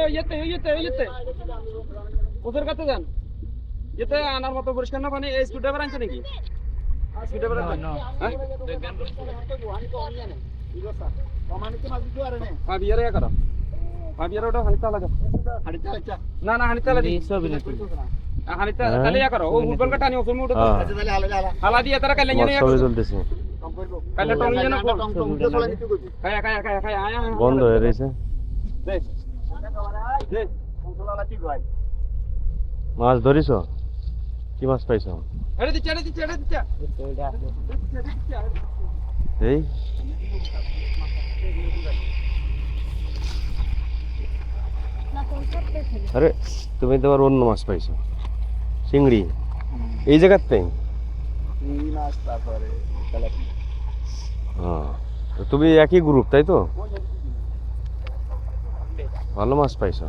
ইয়েতে ওদের কাছে যান ইয়েতে আনার মতো পরিষ্কার না পানি এই স্কুল ড্রাইভার আনছে নাকি স্কুল ড্রাইভার পাবিয়ারে করো পাবিয়ারে ওটা হানিতা লাগা না না হানিতা লাগি হানিতা তাহলে করো ও উঠবেন কাটানি ওসম উঠো হালা দিয়ে তারা কালে নিয়ে ছবি তুলতেছি কালে টং নিয়ে না খায়া খায়া খায়া খায়া আয়া বন্ধ হয়ে রয়েছে মাছ ধরিস কি মাছ পাইছো এড়ে দিচ্ছি এই আরে তুমি তো আবার অন্য মাছ পাইছো চিংড়ি এই জায়গাতে তো তুমি একই গ্রুপ তাই তো ভালো মাছ পাইছো